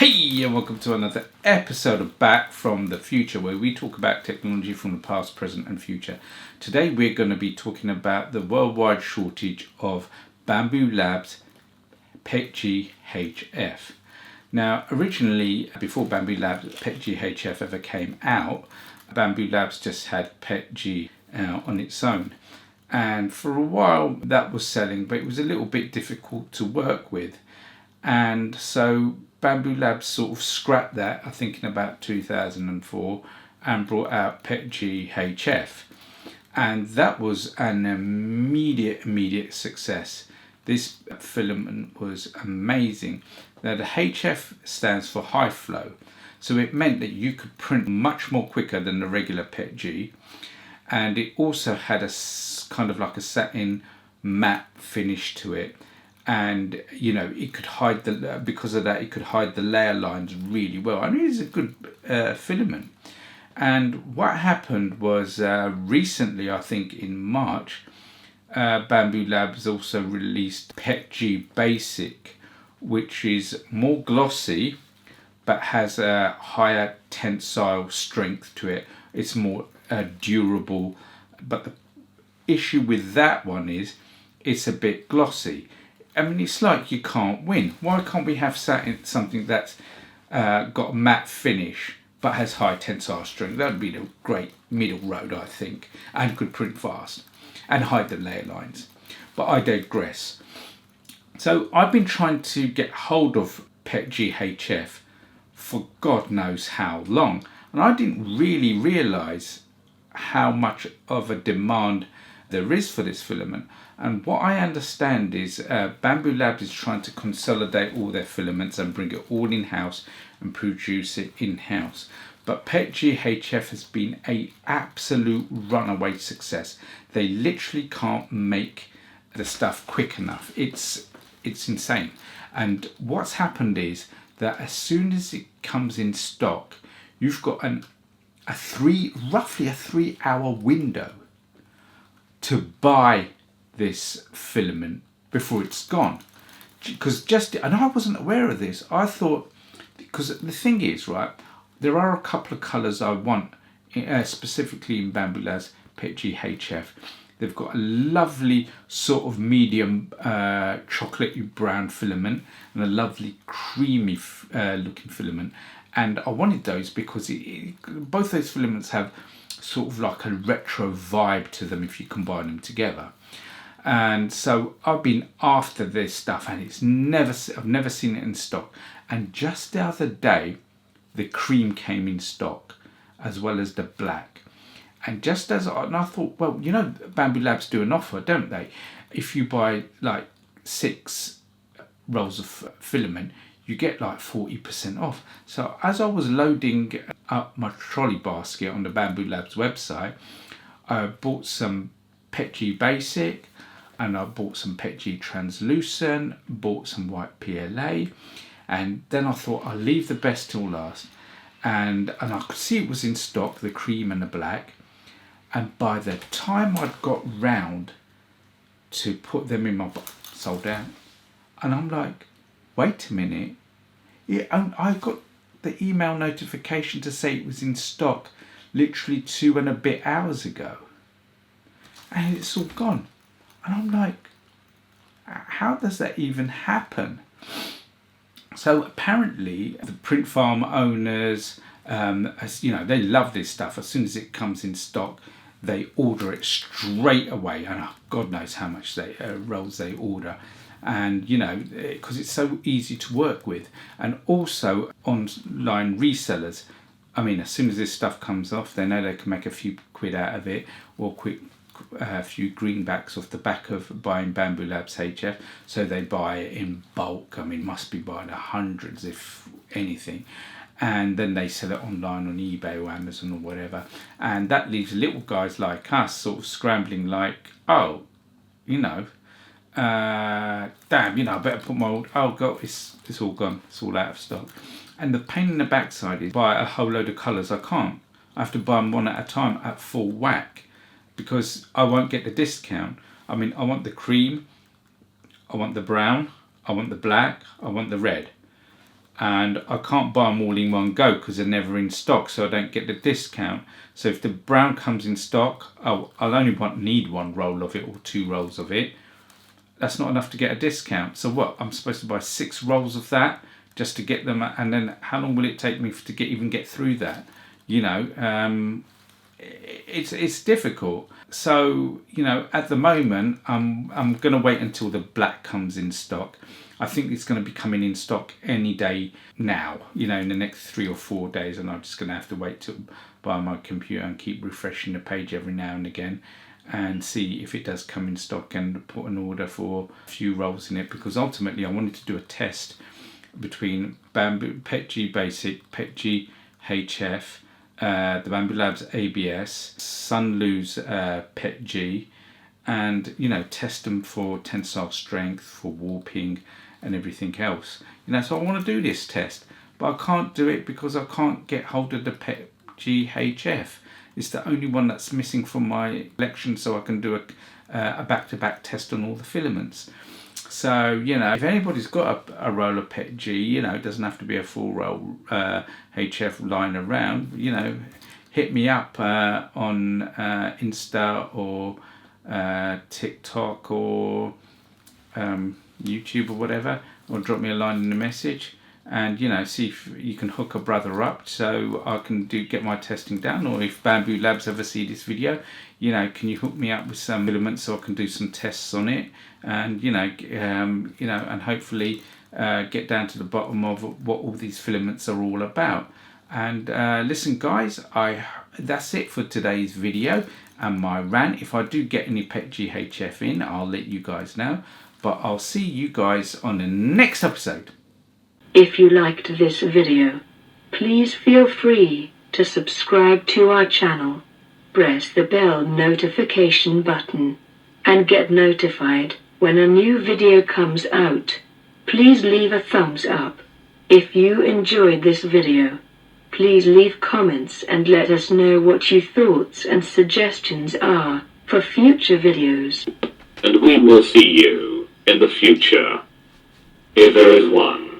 Hey, and welcome to another episode of Back from the Future, where we talk about technology from the past, present and future. Today we're going to be talking about the worldwide shortage of Bambu Lab's PETG HF. Now, originally, before Bambu Lab PETG HF ever came out, Bambu Labs just had PETG on its own. And for a while that was selling, but it was a little bit difficult to work with. And so Bambu Lab sort of scrapped that, I think in about 2004, and brought out PETG HF. And that was an immediate success. This filament was amazing. Now the HF stands for high flow. So it meant that you could print much more quicker than the regular PETG. And it also had a kind of like a satin matte finish to it. And you know, it could hide because of that, it could hide the layer lines really well. I mean, it's a good filament. And what happened was recently, I think in March, Bambu Labs also released PETG Basic, which is more glossy but has a higher tensile strength to it. It's more durable, but the issue with that one is it's a bit glossy. I mean, it's like you can't win. Why can't we have something that's got a matte finish but has high tensile strength? That would be the great middle road, I think, and could print fast and hide the layer lines. But I digress. So I've been trying to get hold of PETG HF for God knows how long, and I didn't really realise how much of a demand there is for this filament. And what I understand is Bambu Lab is trying to consolidate all their filaments and bring it all in-house and produce it in-house. But PETG HF has been an absolute runaway success. They literally can't make the stuff quick enough. It's insane. And what's happened is that as soon as it comes in stock, you've got roughly a 3-hour window to buy this filament before it's gone. Because and I wasn't aware of this. I thought, because the thing is, right, there are a couple of colours I want, specifically in Bambu Lab's PETG HF. They've got a lovely sort of medium chocolatey brown filament and a lovely creamy looking filament. And I wanted those because both those filaments have sort of like a retro vibe to them if you combine them together. And so I've been after this stuff, and I've never seen it in stock. And just the other day, the cream came in stock as well as the black. And I thought, well, you know, Bambu Labs do an offer, don't they? If you buy like 6 rolls of filament, you get like 40% off. So as I was loading up my trolley basket on the Bambu Labs website, I bought some PETG Basic, and I bought some PETG Translucent, bought some white PLA, and then I thought I'll leave the best till last. And I could see it was in stock, the cream and the black. And by the time I'd got round to put them in my box, sold out. And I'm like, wait a minute. I got the email notification to say it was in stock literally 2 and a bit hours ago. And it's all gone. And I'm like, how does that even happen? So apparently the print farm owners, as you know, they love this stuff. As soon as it comes in stock, they order it straight away. And God knows how much rolls they order. And you know, because it's so easy to work with. And also online resellers, I mean, as soon as this stuff comes off, they know they can make a few quid out of it, or a few greenbacks off the back of buying Bambu Labs HF. So they buy it in bulk. I mean, must be buying hundreds, if anything. And then they sell it online on eBay or Amazon or whatever. And that leaves little guys like us sort of scrambling like, oh, you know, damn, you know, I better put my God, it's all gone, it's all out of stock. And the pain in the backside is buy a whole load of colours. I can't. I have to buy them one at a time at full whack because I won't get the discount. I mean, I want the cream, I want the brown, I want the black, I want the red. and I can't buy them all in one go because they're never in stock, so I don't get the discount. So if the brown comes in stock, I'll only need one roll of it or 2 rolls of it. That's not enough to get a discount. So what? I'm supposed to buy 6 rolls of that just to get them, and then how long will it take me to even get through that? You know, it's difficult. So, you know, at the moment, I'm going to wait until the black comes in stock. I think it's going to be coming in stock any day now, you know, in the next 3 or 4 days, and I'm just going to have to wait to buy my computer and keep refreshing the page every now and again and see if it does come in stock and put an order for a few rolls in it, because ultimately I wanted to do a test between Bambu PETG Basic, PETG HF, the Bambu Lab's ABS, Sunlu's PETG, and, you know, test them for tensile strength, for warping and everything else. You know, so I want to do this test, but I can't do it because I can't get hold of the PETG HF. It's the only one that's missing from my collection, so I can do a back-to-back test on all the filaments. So, you know, if anybody's got a roll of PETG, you know, it doesn't have to be a full roll HF lying around, you know, hit me up on Insta or TikTok or YouTube or whatever, or drop me a line in a message, and, you know, see if you can hook a brother up so I can get my testing done. Or if Bambu Labs ever see this video, you know, can you hook me up with some filaments so I can do some tests on it, and, you know, and hopefully get down to the bottom of what all these filaments are all about. And listen, guys, that's it for today's video and my rant. If I do get any PETG HF in, I'll let you guys know. But I'll see you guys on the next episode. If you liked this video, please feel free to subscribe to our channel, press the bell notification button, and get notified when a new video comes out. Please leave a thumbs up. If you enjoyed this video, please leave comments and let us know what your thoughts and suggestions are for future videos. And we will see you in the future, if there is one.